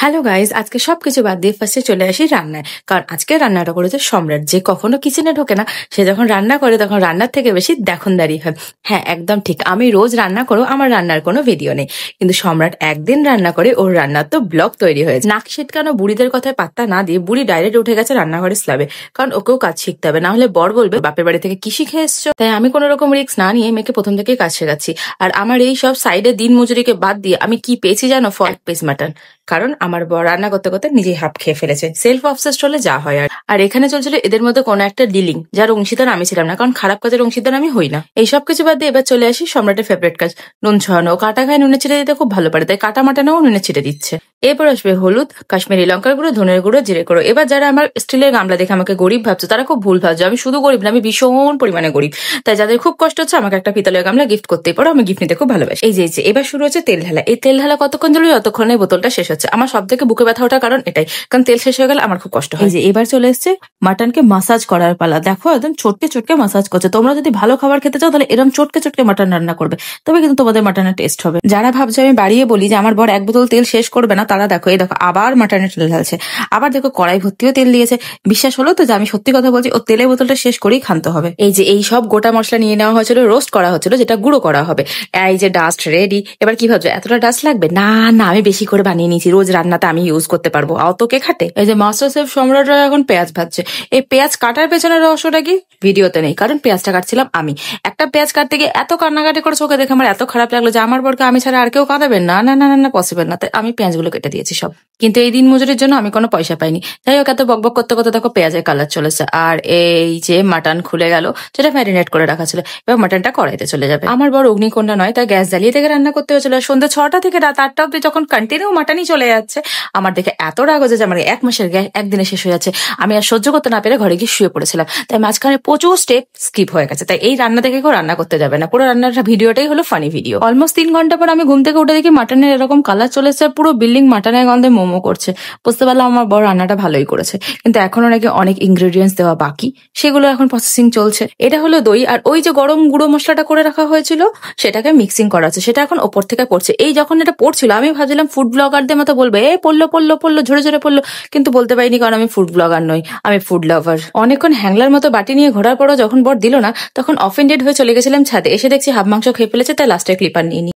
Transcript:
Hello guys, আজকে সবকিছু বাদ দিয়ে ফার্স্টে চলে আসি রান্নায়। কারণ আজকে রান্নাটা করেছে সম্রাট, যে কখনো কিচেনে ঢোকে না। সে যখন রান্না করে তখন রান্নার থেকে বেশি দেখনদারি হয়। হ্যাঁ, একদম ঠিক, আমি রোজ রান্না করো, আমার রান্নার কোনো ভিডিও নেই, কিন্তু সম্রাট একদিন রান্না করে ওর রান্নার তো ব্লগ তৈরি হয়েছে। নাক সিটকানো বুড়িদের কথায় পাত্তা না দিয়ে বুড়ি ডাইরেক্ট উঠে গেছে রান্নাঘরের স্ল্যাবে, কারণ ওকেও কাজ শিখতে হবে, না হলে বর বলবে বাপের বাড়ি থেকে কি শিখে এসছো। তাই আমি কোনো রকম রিস্ক না নিয়ে মেয়েকে প্রথম থেকেই কাজ শেখাচ্ছি। আর আমার এই সব সাইডে দিন মজুরিকে বাদ দিয়ে আমি কি পেয়েছি জানো? 1 পিস মাটন। কারণ আমার বর রান্না করতে করতে নিজেই হাফ খেয়ে ফেলেছে। সেলফ অবসেসড হলে যা হয়। আর এখানে চলছিল এদের মধ্যে কোনো একটা ডিলিং, যার অংশীদার আমি ছিলাম না, কারণ খারাপ কাজের অংশীদার আমি হই না। এই সব কিছু বাদ দিয়ে এবার চলে আসি সম্রাটের ফেভারিট কাজ, নুন ছড়ানো। কাটা খায় নুনে ছিটে দিতে খুব ভালো পারে, তাই কাটা মাটানোও নুনে ছিটে দিচ্ছে। এরপর আসবে হলুদ, কাশ্মীরি লঙ্কার গুঁড়ো, ধনের গুঁড়ো, জিরে গুঁড়ো। এবার যারা আমার স্টিলের গামলা দেখে আমাকে গরিব ভাবছো, তারা খুব ভুল ভাবছো। আমি শুধু গরিব না, আমি ভীষণ পরিমাণে গরিব। তাই যাদের খুব কষ্ট হচ্ছে আমাকে একটা পিতলের গামলা গিফট করতেই পারো, আমি গিফট নিতে খুব ভালোবাসি। এই যে এবার শুরু হচ্ছে তেল ঢালা। এই তেল ঢালা কতক্ষণ চলবে? যতক্ষণে বোতলটা শেষ হচ্ছে। আমার সব থেকে বুকে ব্যথা ওঠার কারণ এটাই, কারণ তেল শেষ হয়ে গেলে আমার খুব কষ্ট হয়। এই যে এবার চলে এসছে মাটনকে মাসাজ করার পালা। দেখো একদম চটকে চটকে মাসাজ করছে। তোমরা যদি ভালো খাবার খেতে চাও তাহলে এরকম চটকে চটকে মাটন রান্না করবে, তবে কিন্তু তোমাদের মাটনের টেস্ট হবে। যারা ভাবছো আমি বাড়িয়ে বলি যে আমার বর 1 বোতল তেল শেষ করবে না, তারা দেখো, এই দেখো আবার মাটনের তেল ঢালছে। আবার দেখো কড়াই ভর্তিও তেল দিয়েছে। বিশ্বাস হলো তো যে আমি সত্যি কথা বলছি? ও তেলের বোতলটা শেষ করেই খানতে হবে। এই যে এই সব গোটা মশলা নিয়ে নেওয়া হয়েছিল, রোস্ট করা হচ্ছিল, যেটা গুঁড়ো করা হবে। এই যে ডাস্ট রেডি। এবার কি ভাবছো এতটা ডাস্ট লাগবে? না না, আমি বেশি করে বানিয়ে নিয়েছি, রোজ রান্নাতে আমি ইউজ করতে পারবো। অত কে খাটে? এই যে মাস্টার শেফ সম্রাটরা এখন পেঁয়াজ ভাজছে। এই পেঁয়াজ কাটার পেছনে রহস্যটা কি? ভিডিওতে নেই, কারণ পেঁয়াজটা কাটছিলাম আমি। একটা পেঁয়াজ কাটতে গিয়ে এত কান্নাকাটি করে চোখে দেখে আমার এত খারাপ লাগলো যে আমার বরকে আমি ছাড়া আর কেউ কাঁদাবেন না, না না না না, পসিবল না। তাই আমি পেঁয়াজগুলো কেটে দিয়েছি সব। কিন্তু এই দিন মজুরির জন্য আমি কোনো পয়সা পাইনি। যাই হোক, এত বকবক করতে করতে দেখো পেঁয়াজের কালার চলেছে। আর এই যে মাটন খুলে গেল, যেটা ম্যারিনেট করে রাখা ছিল। এবার মাটনটা কড়াইতে চলে যাবে। আমার বড় অগ্নিকন্যা নয়, তাই গ্যাস জ্বালিয়ে থেকে রান্না করতে হয়েছিল। সন্ধ্যে 6টা থেকে রাত 8টা অব্দি যখন কন্টিনিউ মাটনই চলে যাচ্ছে, আমার দেখে এত রাগ হচ্ছে যে আমার 1 মাসের গ্যাস একদিনে শেষ হয়ে যাচ্ছে। আমি আর সহ্য করতে না পেরে ঘরে গিয়ে শুয়ে পড়েছিলাম। তাই মাঝখানে প্রচুর স্টেপ স্কিপ হয়ে গেছে। তাই এই রান্না দেখে কেউ রান্না করতে যাবে না। পুরো রান্নার ভিডিওটাই হলো ফানি ভিডিও। অলমোস্ট 3 ঘন্টা পর আমি ঘুম থেকে উঠে দেখি মাটনের এরকম কালার চলেছে, পুরো বিল্ডিং মাটনের গন্ধে মোমো করছে। বুঝতে পারলাম আমার বড় রান্নাটা ভালোই করেছে, কিন্তু এখনো নাকি অনেক ইনগ্রেডিয়েন্টস দেওয়া বাকি, সেগুলো এখন প্রসেসিং চলছে। এটা হলো দই, আর ওই যে গরম গুঁড়ো মশলাটা করে রাখা হয়েছিল সেটাকে মিক্সিং করা আছে, সেটা এখন ওপর থেকে পড়ছে। এই যখন এটা পড়ছিল আমি ভাবছিলাম ফুড ব্লগারদের মতো বলবে এ পড়লো পড়লো পড়লো, ঝরে ঝরে পড়লো, কিন্তু বলতে পারিনি, কারণ আমি ফুড ব্লগার নই, আমি ফুড লাভার। অনেকক্ষণ হ্যাংলার মতো বাটি নিয়ে ঘোরার পরও যখন বর দিল না, তখন অফেন্ডেড হয়ে চলে গেছিলাম ছাদে। এসে দেখছি হাফ মাংস খেয়ে ফেলেছে, তাই লাস্টের ক্লিপার নিয়ে